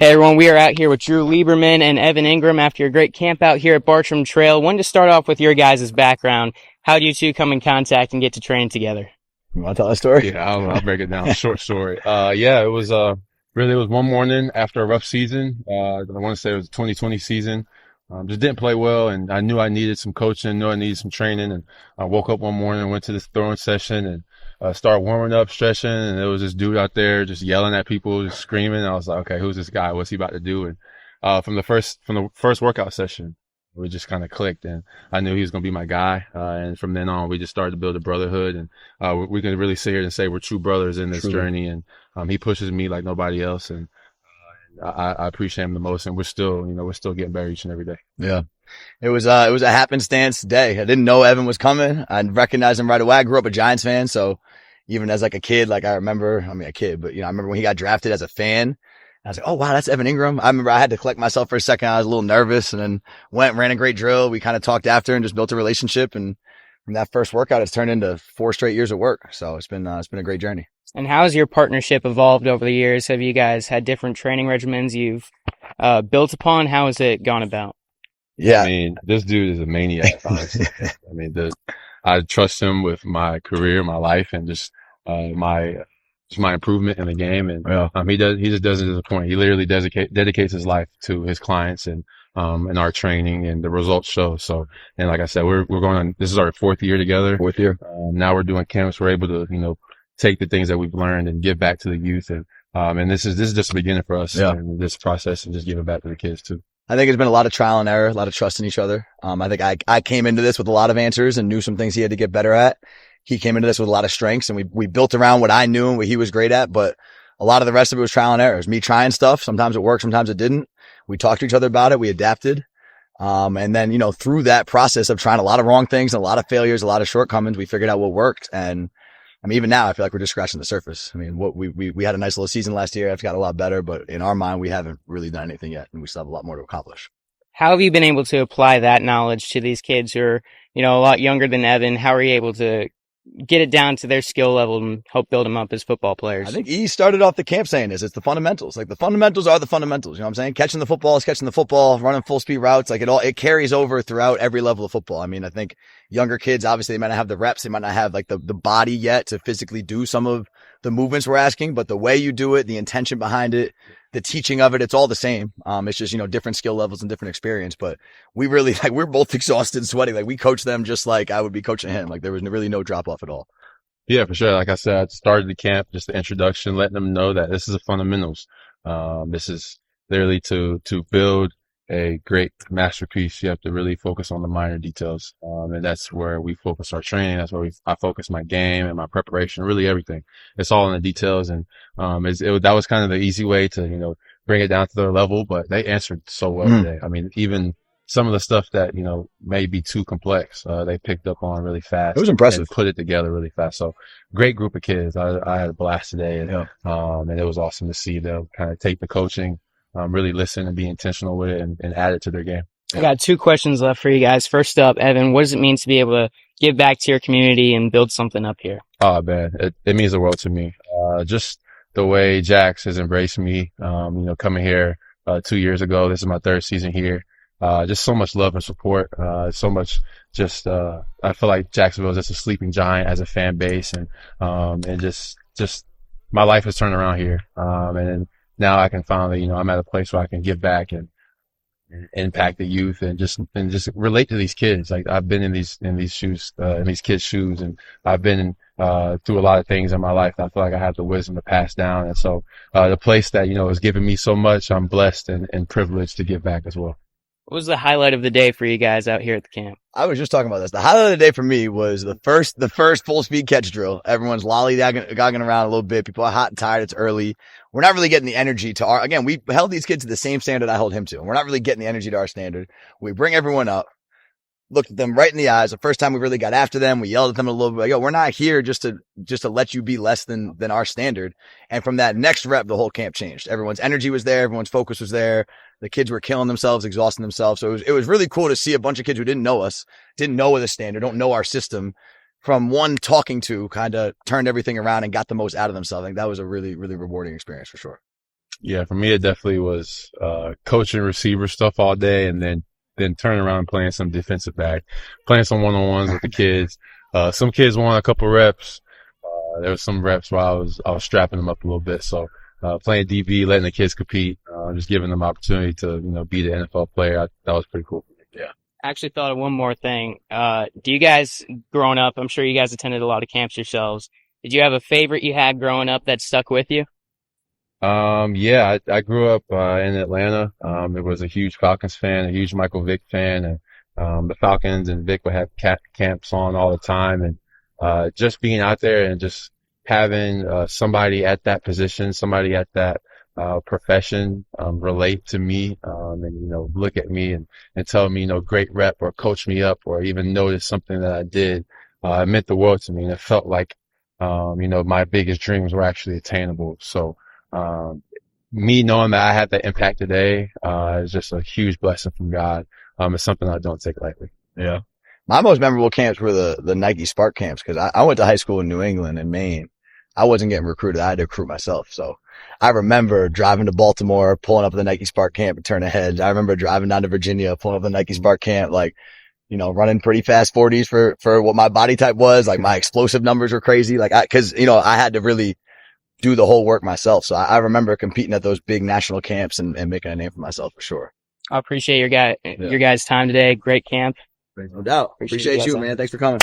Hey everyone, we are out here with Drew Lieberman and Evan Engram after a great camp out here at Bartram Trail. Wanted to start off with your guys' background. How do you two come in contact and get to train together? You want to tell that story? Yeah, I'll break it down. Short story. Yeah, it was one morning after a rough season. I want to say it was the 2020 season. Just didn't play well, and I knew I needed some coaching, knew I needed some training, and I woke up one morning, went to this throwing session, and started warming up, stretching, and there was this dude out there just yelling at people, just screaming. I was like, okay, who's this guy? What's he about to do? And from the first workout session, we just kind of clicked, and I knew he was going to be my guy. And from then on, we just started to build a brotherhood, and we can really sit here and say we're true brothers in this journey. And he pushes me like nobody else, and I appreciate him the most. And we're still getting better each and every day. Yeah. It was a happenstance day. I didn't know Evan was coming. I recognized him right away. I grew up a Giants fan, so even as like a kid, like I remember when he got drafted as a fan. I was like, oh wow, that's Evan Engram. I remember I had to collect myself for a second. I was a little nervous, and then ran a great drill. We kind of talked after and just built a relationship. And from that first workout, it's turned into 4 straight years of work. So it's been a great journey. And how has your partnership evolved over the years? Have you guys had different training regimens you've built upon? How has it gone about? Yeah. I mean, this dude is a maniac, honestly. I mean, I trust him with my career, my life, and just my improvement in the game. And he just doesn't disappoint. He literally dedicates his life to his clients and our training, and the results show. So, and like I said, we're going on, this is our 4th year together. 4th year. Now we're doing camps. We're able to, take the things that we've learned and give back to the youth. And this is just the beginning for us in this process, and just giving back to the kids too. I think it's been a lot of trial and error, a lot of trust in each other. I think I came into this with a lot of answers and knew some things he had to get better at. He came into this with a lot of strengths, and we built around what I knew and what he was great at. But a lot of the rest of it was trial and error. It was me trying stuff. Sometimes it worked, sometimes it didn't. We talked to each other about it. We adapted. And then, through that process of trying a lot of wrong things and a lot of failures, a lot of shortcomings, we figured out what worked. And I mean, even now, I feel like we're just scratching the surface. I mean, we had a nice little season last year. It's got a lot better, but in our mind, we haven't really done anything yet, and we still have a lot more to accomplish. How have you been able to apply that knowledge to these kids who are, a lot younger than Evan? How are you able to get it down to their skill level and help build them up as football players? I think he started off the camp saying this. It's the fundamentals. Like, the fundamentals are the fundamentals. You know what I'm saying? Catching the football is catching the football, running full speed routes. Like, it carries over throughout every level of football. I mean, I think younger kids, obviously, they might not have the reps. They might not have like the body yet to physically do some of the movements we're asking, but the way you do it, the intention behind it, the teaching of it, it's all the same. It's just, different skill levels and different experience, but we really, we're both exhausted and sweating. Like, we coach them just like I would be coaching him. Like, there was really no drop off at all. Yeah, for sure. Like I said, I started the camp, just the introduction, letting them know that this is the fundamentals. This is literally to build a great masterpiece. You have to really focus on the minor details. And that's where we focus our training. That's where I focus my game and my preparation, really everything. It's all in the details. And, that was kind of the easy way to, bring it down to their level, but they answered so well today. I mean, even some of the stuff that, may be too complex, they picked up on really fast. It was impressive. And put it together really fast. So great group of kids. I had a blast today, and it was awesome to see them kind of take the coaching, really listen and be intentional with it, and add it to their game. I got 2 questions left for you guys. First up, Evan, what does it mean to be able to give back to your community and build something up here? Oh man, it means the world to me. Just the way Jax has embraced me, coming here 2 years ago. This is my 3rd season here. Just so much love and support. So much I feel like Jacksonville is just a sleeping giant as a fan base, and just my life has turned around here. And now I can finally, I'm at a place where I can give back and impact the youth, and just relate to these kids. Like, I've been in these shoes, in these kids' shoes, and I've been through a lot of things in my life. I feel like I have the wisdom to pass down. And so, the place that, has given me so much, I'm blessed and privileged to give back as well. What was the highlight of the day for you guys out here at the camp? I was just talking about this. The highlight of the day for me was the first full speed catch drill. Everyone's lollygagging around a little bit. People are hot and tired. It's early. We're not really getting the energy to again, we held these kids to the same standard I held him to. And we're not really getting the energy to our standard. We bring everyone up, looked at them right in the eyes. The first time we really got after them, we yelled at them a little bit. Like, yo, we're not here just to let you be less than our standard. And from that next rep, the whole camp changed. Everyone's energy was there. Everyone's focus was there. The kids were killing themselves, exhausting themselves. So it was really cool to see a bunch of kids who didn't know us, didn't know the standard, don't know our system, from one talking to kind of turned everything around and got the most out of themselves. I think that was a really, really rewarding experience for sure. Yeah, for me, it definitely was, coaching receiver stuff all day and then turning around and playing some defensive back, playing some one-on-ones with the kids. Some kids want a couple reps. There was some reps where I was strapping them up a little bit. So, playing DB, letting the kids compete, just giving them opportunity to, be the NFL player. That was pretty cool. Yeah. I actually thought of one more thing. Do you guys, growing up, I'm sure you guys attended a lot of camps yourselves. Did you have a favorite you had growing up that stuck with you? Yeah, I grew up, in Atlanta. It was a huge Falcons fan, a huge Michael Vick fan, and, the Falcons and Vick would have camps on all the time. And, just being out there and just having, somebody at that position, somebody at that, profession, relate to me, and, look at me and tell me, great rep or coach me up or even notice something that I did, it meant the world to me. And it felt like, my biggest dreams were actually attainable. So, me knowing that I had that impact today, is just a huge blessing from God. It's something I don't take lightly. Yeah. My most memorable camps were the Nike Spark camps because I went to high school in New England in Maine. I wasn't getting recruited. I had to recruit myself. So I remember driving to Baltimore, pulling up at the Nike Spark camp and turning heads. I remember driving down to Virginia, pulling up at the Nike Spark camp, like, running pretty fast 40s for what my body type was. Like my explosive numbers were crazy. Like cause, I had to really do the whole work myself. So I remember competing at those big national camps and making a name for myself for sure. I appreciate your guys' time today. Great camp. No doubt. Appreciate you, man. Thanks for coming.